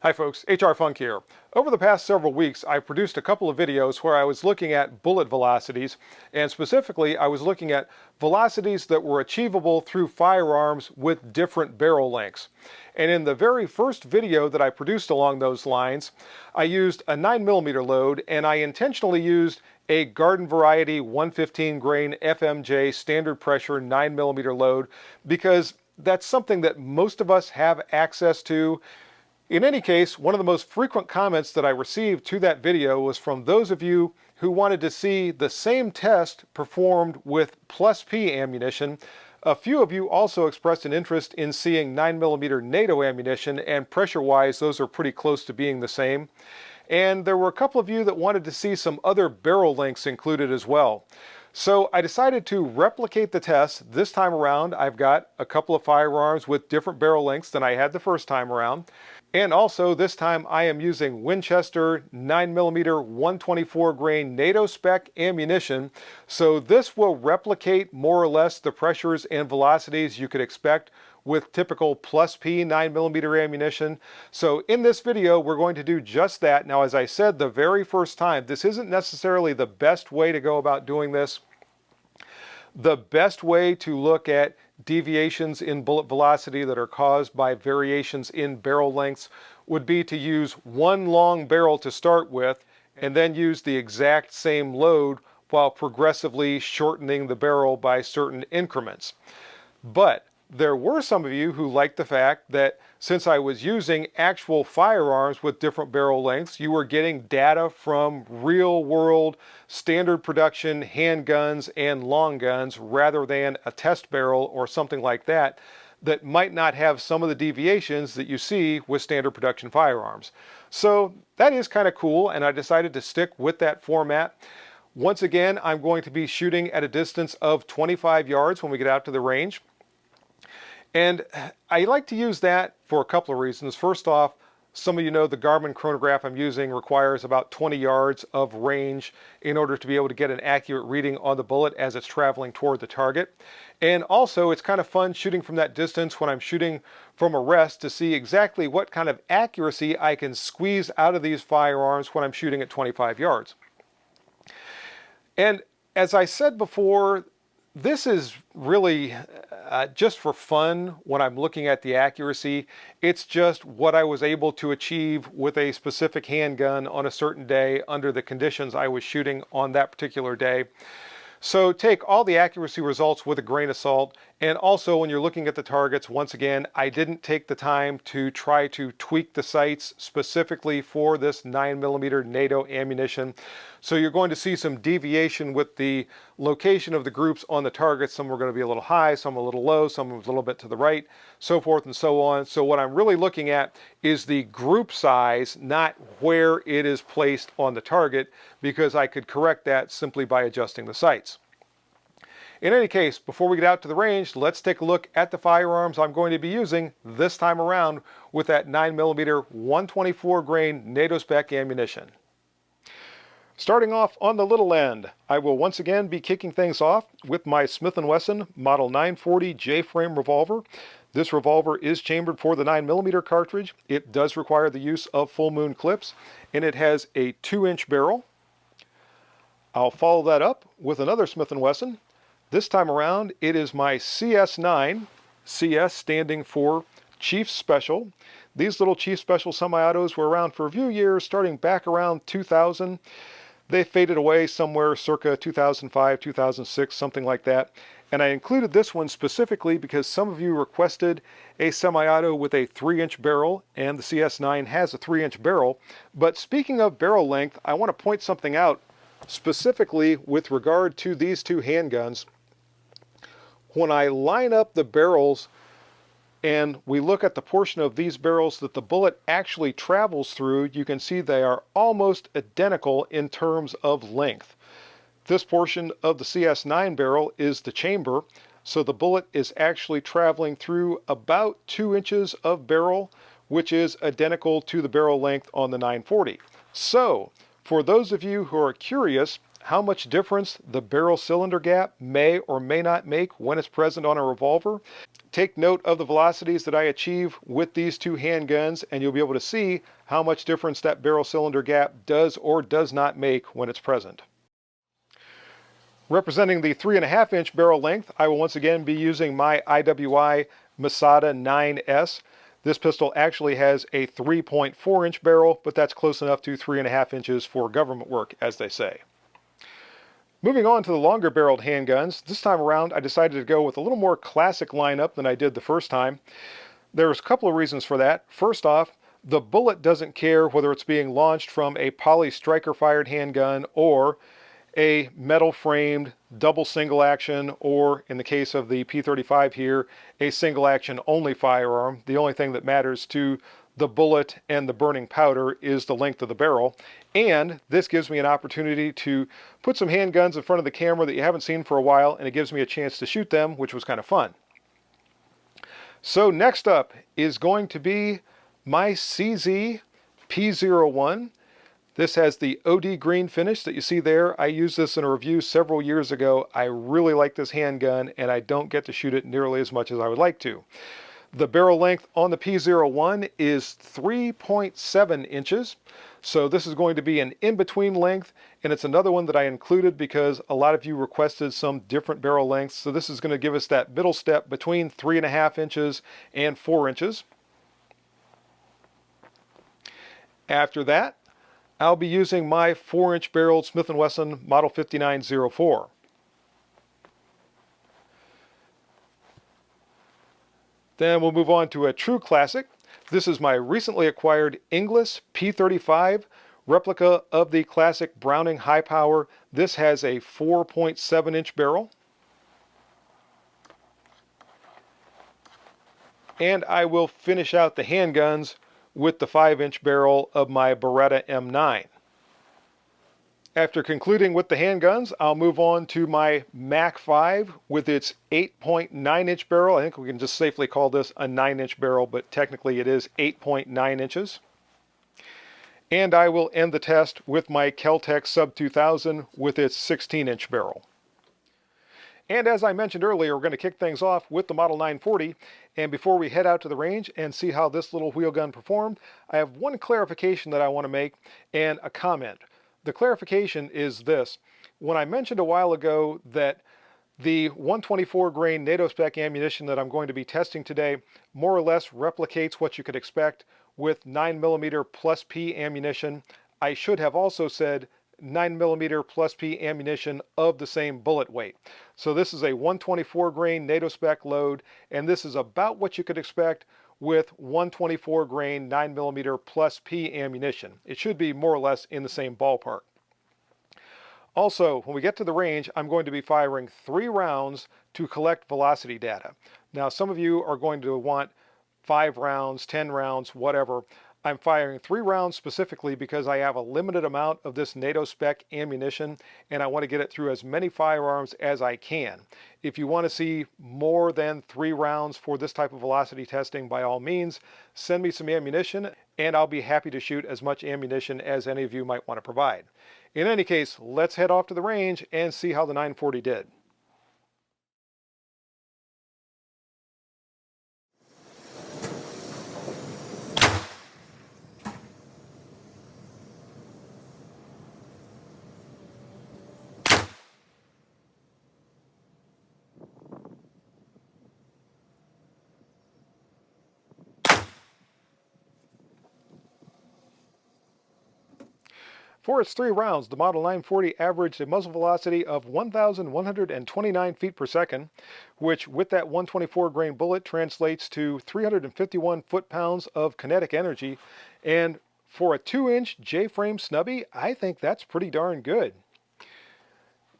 Hi folks, HR Funk here. Over the past several weeks, I produced a couple of videos where I was looking at bullet velocities, and specifically I was looking at velocities that were achievable through firearms with different barrel lengths. And in the very first video that I produced along those lines, I used a 9mm load, and I intentionally used a garden variety 115 grain FMJ standard pressure 9mm load because that's something that most of us have access to. In any case, one of the most frequent comments that I received to that video was from those of you who wanted to see the same test performed with plus P ammunition. A few of you also expressed an interest in seeing 9mm NATO ammunition, and pressure-wise, those are pretty close to being the same. And there were a couple of you that wanted to see some other barrel lengths included as well. So I decided to replicate the test. This time around, I've got a couple of firearms with different barrel lengths than I had the first time around. And also this time I am using Winchester 9mm 124 grain NATO spec ammunition. So this will replicate more or less the pressures and velocities you could expect with typical plus P 9mm ammunition. So in this video, we're going to do just that. Now, as I said the very first time, this isn't necessarily the best way to go about doing this. The best way to look at deviations in bullet velocity that are caused by variations in barrel lengths would be to use one long barrel to start with and then use the exact same load while progressively shortening the barrel by certain increments. But there were some of you who liked the fact that since I was using actual firearms with different barrel lengths, you were getting data from real world standard production handguns and long guns rather than a test barrel or something like that that might not have some of the deviations that you see with standard production firearms. So that is kind of cool, and I decided to stick with that format. Once again, I'm going to be shooting at a distance of 25 yards when we get out to the range. And I like to use that for a couple of reasons. First off, some of you know the Garmin chronograph I'm using requires about 20 yards of range in order to be able to get an accurate reading on the bullet as it's traveling toward the target. And also, it's kind of fun shooting from that distance when I'm shooting from a rest to see exactly what kind of accuracy I can squeeze out of these firearms when I'm shooting at 25 yards. And as I said before, this is really just for fun when I'm looking at the accuracy. It's just what I was able to achieve with a specific handgun on a certain day under the conditions I was shooting on that particular day. So take all the accuracy results with a grain of salt. And also when you're looking at the targets, once again, I didn't take the time to try to tweak the sights specifically for this 9mm NATO ammunition. So you're going to see some deviation with the location of the groups on the targets. Some are going to be a little high, some a little low, some a little bit to the right, so forth and so on. So what I'm really looking at is the group size, not where it is placed on the target, because I could correct that simply by adjusting the sights. In any case, before we get out to the range, let's take a look at the firearms I'm going to be using this time around with that 9mm 124 grain NATO spec ammunition. Starting off on the little end, I will once again be kicking things off with my Smith & Wesson Model 940 J-frame revolver. This revolver is chambered for the 9mm cartridge. It does require the use of full moon clips, and it has a 2-inch barrel. I'll follow that up with another Smith & Wesson. This time around, it is my CS9, CS standing for Chief Special. These little Chief Special semi-autos were around for a few years, starting back around 2000. They faded away somewhere circa 2005, 2006, something like that. And I included this one specifically because some of you requested a semi-auto with a 3-inch barrel, and the CS9 has a 3-inch barrel. But speaking of barrel length, I want to point something out specifically with regard to these two handguns. When I line up the barrels and we look at the portion of these barrels that the bullet actually travels through, you can see they are almost identical in terms of length. This portion of the CS9 barrel is the chamber, so the bullet is actually traveling through about 2 inches of barrel, which is identical to the barrel length on the 940. So, for those of you who are curious how much difference the barrel cylinder gap may or may not make when it's present on a revolver, take note of the velocities that I achieve with these two handguns, and you'll be able to see how much difference that barrel cylinder gap does or does not make when it's present. Representing the 3.5-inch barrel length, I will once again be using my IWI Masada 9S. This pistol actually has a 3.4-inch barrel, but that's close enough to 3.5 inches for government work, as they say. Moving on to the longer barreled handguns, this time around I decided to go with a little more classic lineup than I did the first time. There's a couple of reasons for that. First off, the bullet doesn't care whether it's being launched from a poly striker fired handgun or a metal framed double single action, or in the case of the P35 here, a single action only firearm. The only thing that matters to the bullet and the burning powder is the length of the barrel. And this gives me an opportunity to put some handguns in front of the camera that you haven't seen for a while, and it gives me a chance to shoot them, which was kind of fun. So next up is going to be my CZ P01. This has the OD green finish that you see there. I used this in a review several years ago. I really like this handgun, and I don't get to shoot it nearly as much as I would like to. The barrel length on the P01 is 3.7 inches. So this is going to be an in-between length, and it's another one that I included because a lot of you requested some different barrel lengths. So this is going to give us that middle step between 3.5 inches and 4 inches. After that, I'll be using my 4-inch barreled Smith & Wesson Model 5904. Then we'll move on to a true classic. This is my recently acquired Inglis P35 replica of the classic Browning High Power. This has a 4.7-inch barrel. And I will finish out the handguns with the 5-inch barrel of my Beretta M9. After concluding with the handguns, I'll move on to my Mac 5 with its 8.9-inch barrel. I think we can just safely call this a 9-inch barrel, but technically it is 8.9 inches. And I will end the test with my Kel-Tec Sub 2000 with its 16-inch barrel. And as I mentioned earlier, we're going to kick things off with the Model 940. And before we head out to the range and see how this little wheel gun performed, I have one clarification that I want to make and a comment. The clarification is this. When I mentioned a while ago that the 124 grain NATO spec ammunition that I'm going to be testing today more or less replicates what you could expect with 9mm plus P ammunition, I should have also said 9mm plus P ammunition of the same bullet weight. So this is a 124 grain NATO spec load, and this is about what you could expect with 124 grain 9mm plus P ammunition. It should be more or less in the same ballpark. Also, when we get to the range, I'm going to be firing 3 rounds to collect velocity data. Now, some of you are going to want 5 rounds, 10 rounds, whatever. I'm firing 3 rounds specifically because I have a limited amount of this NATO spec ammunition, and I want to get it through as many firearms as I can. If you want to see more than 3 rounds for this type of velocity testing, by all means, send me some ammunition, and I'll be happy to shoot as much ammunition as any of you might want to provide. In any case, let's head off to the range and see how the 940 did. For its 3 rounds, the Model 940 averaged a muzzle velocity of 1,129 feet per second, which with that 124 grain bullet translates to 351 foot-pounds of kinetic energy. And for a 2-inch J-frame snubby, I think that's pretty darn good.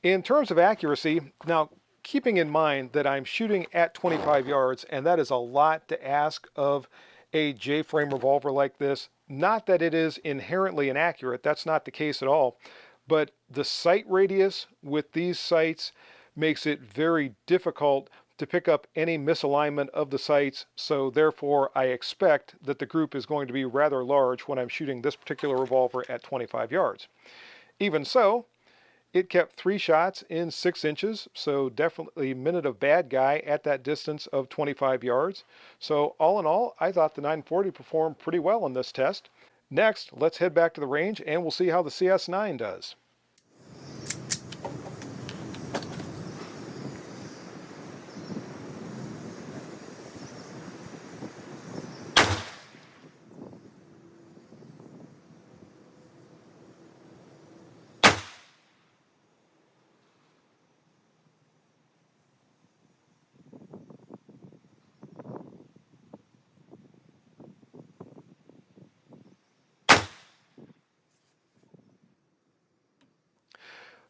In terms of accuracy, now keeping in mind that I'm shooting at 25 yards, and that is a lot to ask of a J-frame revolver like this. Not that it is inherently inaccurate, that's not the case at all, but the sight radius with these sights makes it very difficult to pick up any misalignment of the sights, so therefore I expect that the group is going to be rather large when I'm shooting this particular revolver at 25 yards. Even so, It kept 3 shots in 6 inches, so definitely minute of bad guy at that distance of 25 yards. So all in all, I thought the 940 performed pretty well in this test. Next, let's head back to the range and we'll see how the CS9 does.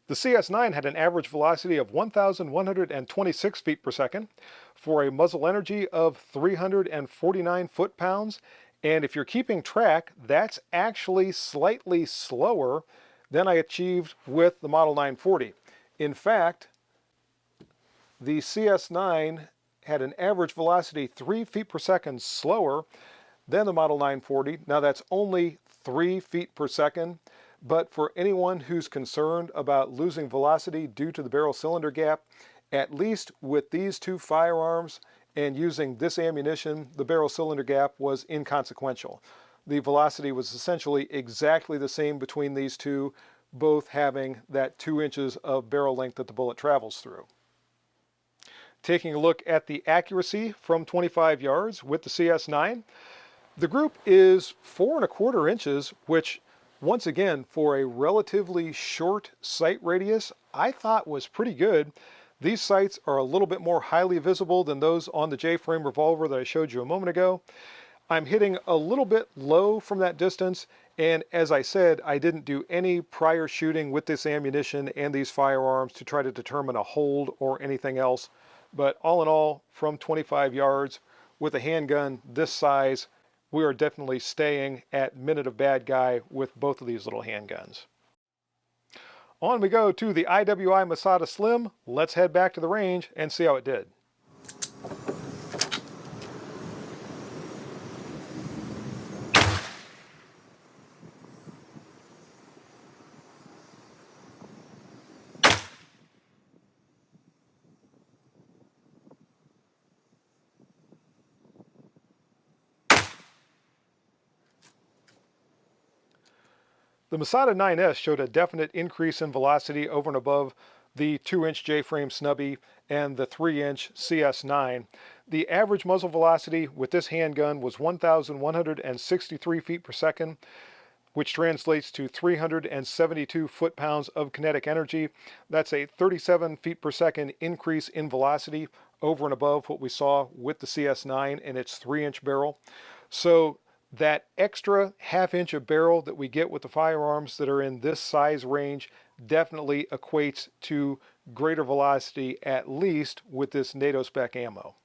The CS9 had an average velocity of 1,126 feet per second for a muzzle energy of 349 foot-pounds. And if you're keeping track, that's actually slightly slower than I achieved with the Model 940. In fact, the CS9 had an average velocity 3 feet per second slower than the Model 940. Now that's only 3 feet per second. But for anyone who's concerned about losing velocity due to the barrel cylinder gap, at least with these two firearms and using this ammunition, the barrel cylinder gap was inconsequential. The velocity was essentially exactly the same between these two, both having that 2 inches of barrel length that the bullet travels through. Taking a look at the accuracy from 25 yards with the CS9, the group is 4¼ inches, which once again, for a relatively short sight radius, I thought was pretty good. These sights are a little bit more highly visible than those on the J-frame revolver that I showed you a moment ago. I'm hitting a little bit low from that distance, and as I said, I didn't do any prior shooting with this ammunition and these firearms to try to determine a hold or anything else. But all in all, from 25 yards, with a handgun this size, we are definitely staying at minute of bad guy with both of these little handguns. On we go to the IWI Masada Slim. Let's head back to the range and see how it did. The Masada 9S showed a definite increase in velocity over and above the 2-inch J-frame snubby and the 3-inch CS9. The average muzzle velocity with this handgun was 1,163 feet per second, which translates to 372 foot-pounds of kinetic energy. That's a 37 feet per second increase in velocity over and above what we saw with the CS9 and its 3-inch barrel. So that extra ½ inch of barrel that we get with the firearms that are in this size range definitely equates to greater velocity, at least with this NATO spec ammo.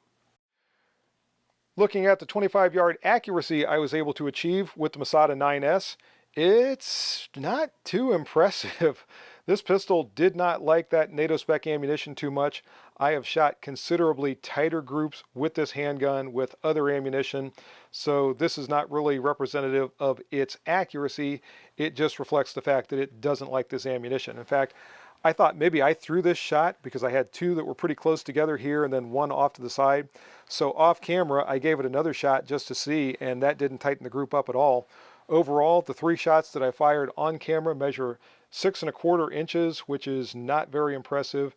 Looking at the 25-yard accuracy I was able to achieve with the Masada 9S, it's not too impressive. This pistol did not like that NATO spec ammunition too much. I have shot considerably tighter groups with this handgun with other ammunition, so this is not really representative of its accuracy. It just reflects the fact that it doesn't like this ammunition. In fact, I thought maybe I threw this shot because I had two that were pretty close together here and then one off to the side. So off camera, I gave it another shot just to see, and that didn't tighten the group up at all. Overall, the 3 shots that I fired on camera measure 6¼ inches, which is not very impressive.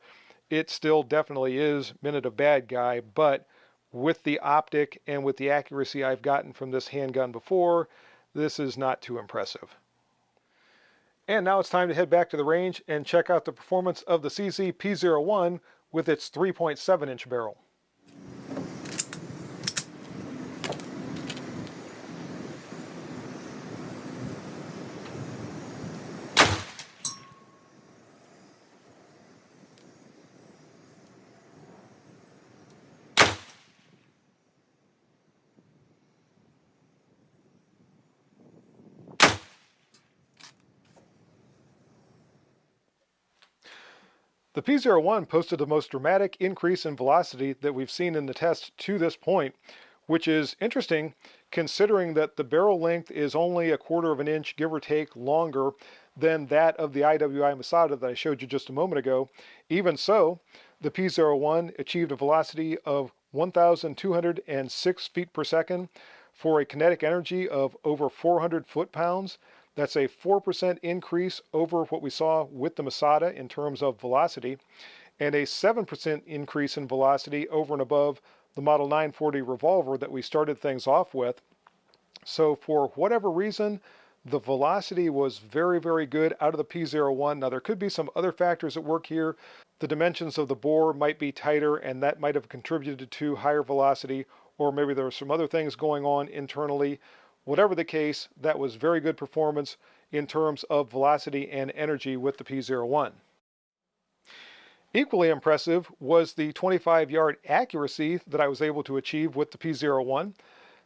It still definitely is minute of bad guy, but with the optic and with the accuracy I've gotten from this handgun before, this is not too impressive. And now it's time to head back to the range and check out the performance of the CZ P01 with its 3.7-inch barrel. The P01 posted the most dramatic increase in velocity that we've seen in the test to this point, which is interesting considering that the barrel length is only 1/4 inch, give or take, longer than that of the IWI Masada that I showed you just a moment ago. Even so, the P01 achieved a velocity of 1,206 feet per second for a kinetic energy of over 400 foot-pounds. That's a 4% increase over what we saw with the Masada in terms of velocity, and a 7% increase in velocity over and above the Model 940 revolver that we started things off with. So for whatever reason, the velocity was very, very good out of the P01. Now there could be some other factors at work here. The dimensions of the bore might be tighter and that might have contributed to higher velocity, or maybe there were some other things going on internally. Whatever the case, that was very good performance in terms of velocity and energy with the P01. Equally impressive was the 25-yard accuracy that I was able to achieve with the P01.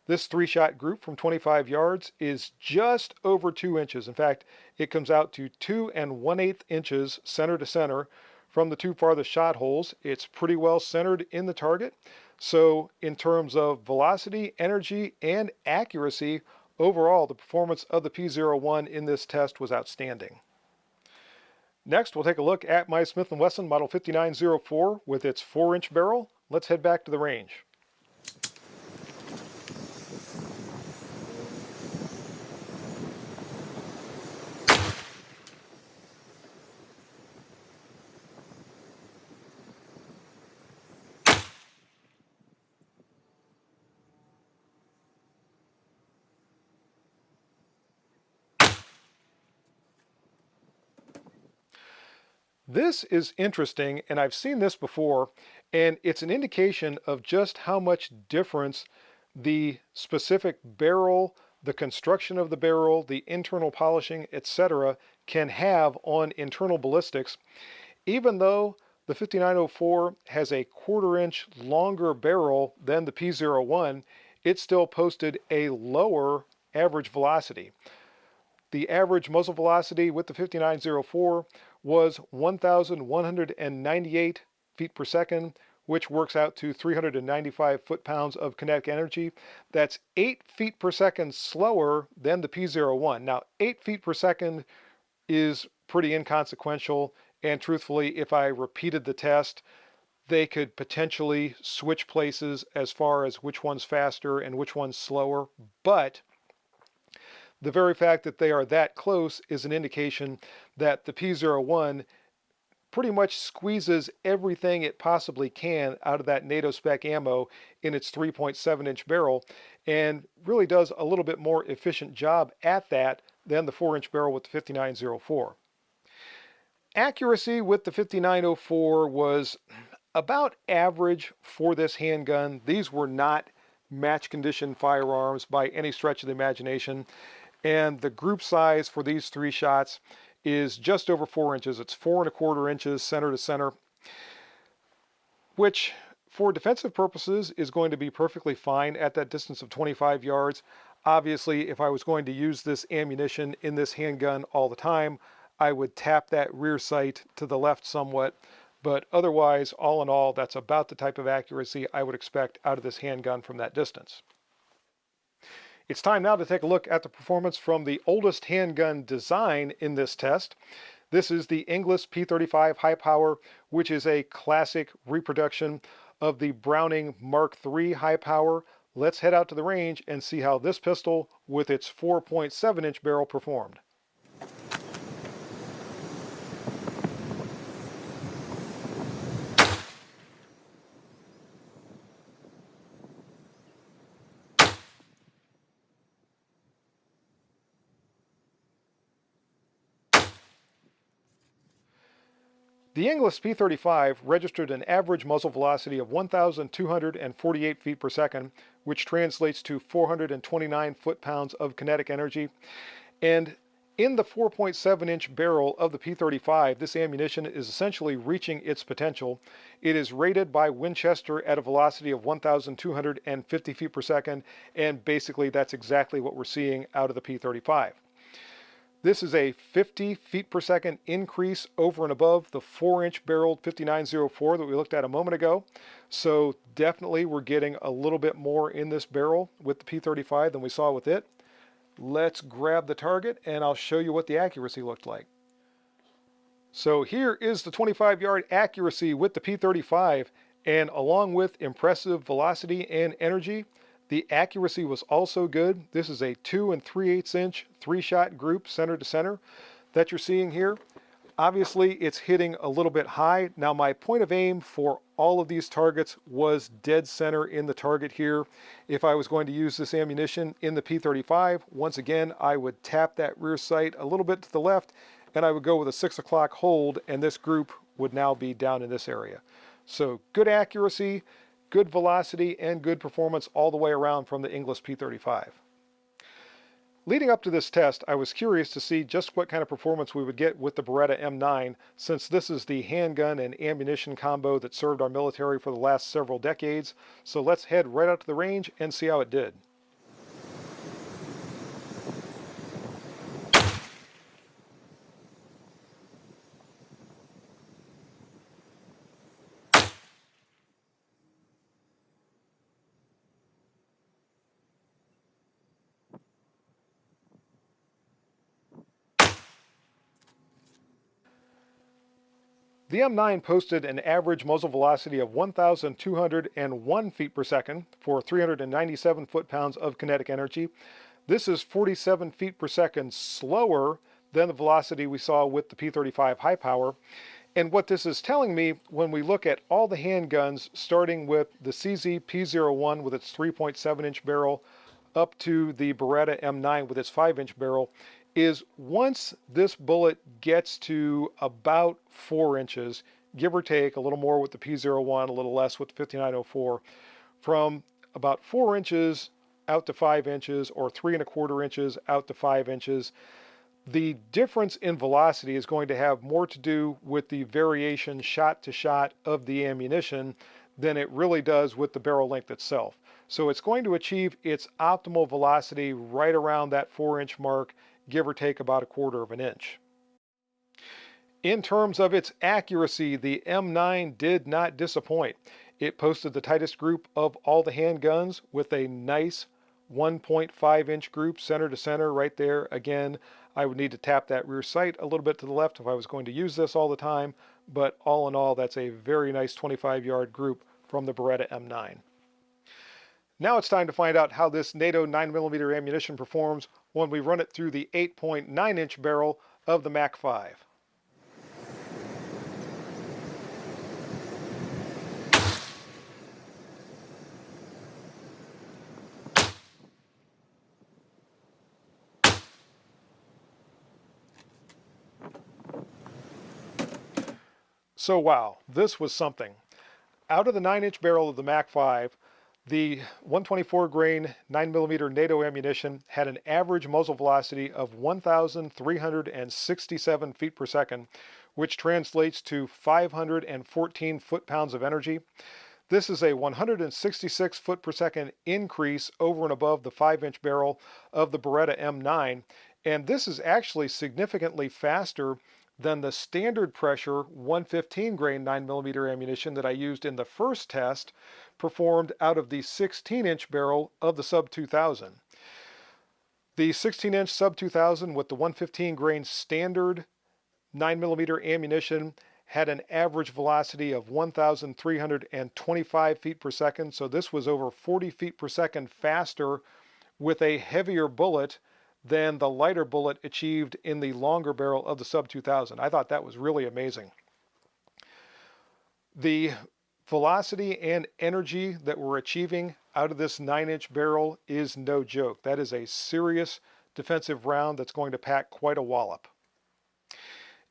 This three-shot group from 25 yards is just over 2 inches. In fact, it comes out to 2 1/8 inches center to center from the two farthest shot holes. It's pretty well centered in the target. So in terms of velocity, energy, and accuracy, overall, the performance of the P01 in this test was outstanding. Next, we'll take a look at my Smith & Wesson Model 5904 with its 4-inch barrel. Let's head back to the range. This is interesting, and I've seen this before, and it's an indication of just how much difference the specific barrel, the construction of the barrel, the internal polishing, etc., can have on internal ballistics. Even though the 5904 has a 1/4 inch longer barrel than the P01, it still posted a lower average velocity. The average muzzle velocity with the 5904 was 1,198 feet per second, which works out to 395 foot-pounds of kinetic energy. That's 8 feet per second slower than the P01. Now, 8 feet per second is pretty inconsequential, and truthfully, if I repeated the test, they could potentially switch places as far as which one's faster and which one's slower, but the very fact that they are that close is an indication that the P01 pretty much squeezes everything it possibly can out of that NATO spec ammo in its 3.7-inch barrel, and really does a little bit more efficient job at that than the 4-inch barrel with the 5904. Accuracy with the 5904 was about average for this handgun. These were not match condition firearms by any stretch of the imagination. And the group size for these 3 shots is just over 4 inches. It's 4 1/4 inches center to center, which for defensive purposes is going to be perfectly fine at that distance of 25 yards. Obviously, if I was going to use this ammunition in this handgun all the time, I would tap that rear sight to the left somewhat. But otherwise, all in all, that's about the type of accuracy I would expect out of this handgun from that distance. It's time now to take a look at the performance from the oldest handgun design in this test. This is the Inglis P35 High Power, which is a classic reproduction of the Browning Mark III High Power. Let's head out to the range and see how this pistol with its 4.7-inch barrel performed. The Inglis P35 registered an average muzzle velocity of 1,248 feet per second, which translates to 429 foot-pounds of kinetic energy. And in the 4.7-inch barrel of the P35, this ammunition is essentially reaching its potential. It is rated by Winchester at a velocity of 1,250 feet per second, and basically that's exactly what we're seeing out of the P35. This is a 50 feet per second increase over and above the 4-inch barreled 5904 that we looked at a moment ago. So definitely we're getting a little bit more in this barrel with the P35 than we saw with it. Let's grab the target and I'll show you what the accuracy looked like. So here is the 25-yard accuracy with the P35, and along with impressive velocity and energy, the accuracy was also good. This is a 2 3/8 inch 3-shot group center to center that you're seeing here. Obviously, it's hitting a little bit high. Now, my point of aim for all of these targets was dead center in the target here. If I was going to use this ammunition in the P35, once again, I would tap that rear sight a little bit to the left, and I would go with a 6 o'clock hold, and this group would now be down in this area. So good accuracy, good velocity, and good performance all the way around from the Inglis P35. Leading up to this test, I was curious to see just what kind of performance we would get with the Beretta M9, since this is the handgun and ammunition combo that served our military for the last several decades. So let's head right out to the range and see how it did. The M9 posted an average muzzle velocity of 1,201 feet per second for 397 foot-pounds of kinetic energy. This is 47 feet per second slower than the velocity we saw with the P35 high power. And what this is telling me, when we look at all the handguns, starting with the CZ P01 with its 3.7-inch barrel, up to the Beretta M9 with its 5-inch barrel, is once this bullet gets to about 4 inches, give or take a little more with the P01, a little less with the 5904, from about 4 inches out to 5 inches or 3¼ inches out to 5 inches, the difference in velocity is going to have more to do with the variation shot to shot of the ammunition than it really does with the barrel length itself. So it's going to achieve its optimal velocity right around that 4-inch mark, give or take about 1/4 inch. In terms of its accuracy, the M9 did not disappoint. It posted the tightest group of all the handguns with a nice 1.5-inch group center to center right there. Again, I would need to tap that rear sight a little bit to the left if I was going to use this all the time, but all in all, that's a very nice 25-yard group from the Beretta M9. Now it's time to find out how this NATO 9mm ammunition performs when we run it through the 8.9-inch barrel of the Mac 5. So wow, this was something. Out of the 9-inch barrel of the Mac 5, the 124 grain 9mm NATO ammunition had an average muzzle velocity of 1,367 feet per second, which translates to 514 foot-pounds of energy. This is a 166 foot per second increase over and above the 5-inch barrel of the Beretta M9, and this is actually significantly faster than the standard pressure 115 grain 9mm ammunition that I used in the first test, performed out of the 16-inch barrel of the Sub 2000. The 16-inch Sub 2000 with the 115 grain standard 9mm ammunition had an average velocity of 1,325 feet per second, so this was over 40 feet per second faster with a heavier bullet than the lighter bullet achieved in the longer barrel of the Sub 2000. I thought that was really amazing. The velocity and energy that we're achieving out of this 9-inch barrel is no joke. That is a serious defensive round that's going to pack quite a wallop.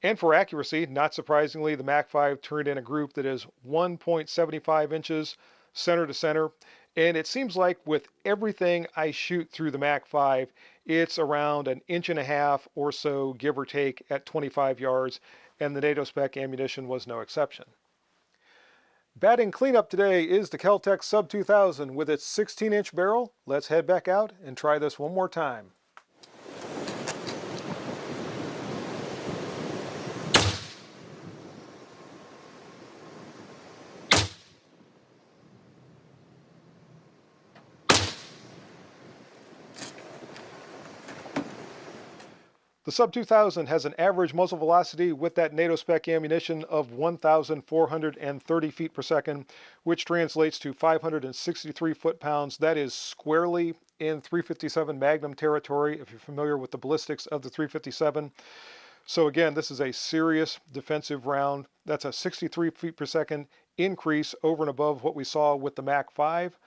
And for accuracy, not surprisingly, the Mac 5 turned in a group that is 1.75 inches center to center. And it seems like with everything I shoot through the Mac 5, it's around 1.5 inches or so, give or take, at 25 yards, and the NATO spec ammunition was no exception. Batting cleanup today is the Kel-Tec Sub 2000 with its 16-inch barrel. Let's head back out and try this one more time. The Sub 2000 has an average muzzle velocity with that NATO spec ammunition of 1,430 feet per second, which translates to 563 foot-pounds. That is squarely in 357 Magnum territory, if you're familiar with the ballistics of the 357. So again, this is a serious defensive round. That's a 63 feet per second increase over and above what we saw with the Mac 5,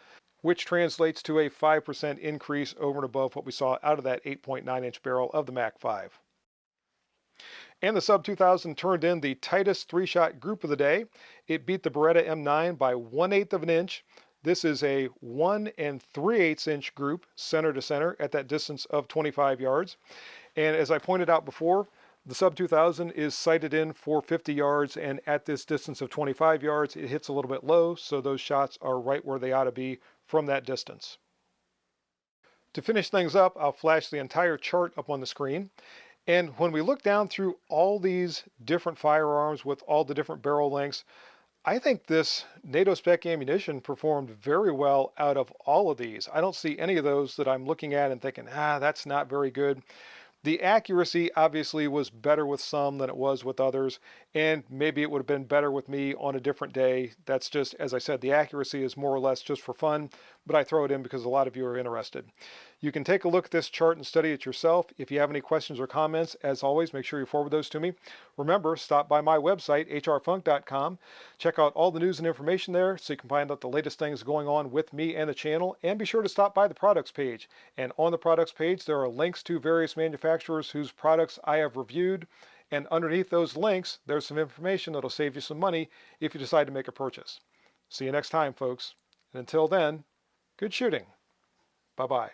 which translates to a 5% increase over and above what we saw out of that 8.9-inch barrel of the Mac 5. And the Sub 2000 turned in the tightest three-shot group of the day. It beat the Beretta M9 by 1/8 of an inch. This is a 1 3/8 inch group, center to center, at that distance of 25 yards. And as I pointed out before, the Sub 2000 is sighted in for 50 yards, and at this distance of 25 yards, it hits a little bit low, so those shots are right where they ought to be from that distance. To finish things up, I'll flash the entire chart up on the screen. And when we look down through all these different firearms with all the different barrel lengths, I think this NATO spec ammunition performed very well out of all of these. I don't see any of those that I'm looking at and thinking, that's not very good. The accuracy obviously was better with some than it was with others, and maybe it would have been better with me on a different day. That's just, as I said, the accuracy is more or less just for fun, but I throw it in because a lot of you are interested. You can take a look at this chart and study it yourself. If you have any questions or comments, as always, make sure you forward those to me. Remember, stop by my website, hrfunk.com. Check out all the news and information there so you can find out the latest things going on with me and the channel, and be sure to stop by the products page. And on the products page, there are links to various manufacturers whose products I have reviewed, and underneath those links, there's some information that'll save you some money if you decide to make a purchase. See you next time, folks. And until then, good shooting. Bye-bye.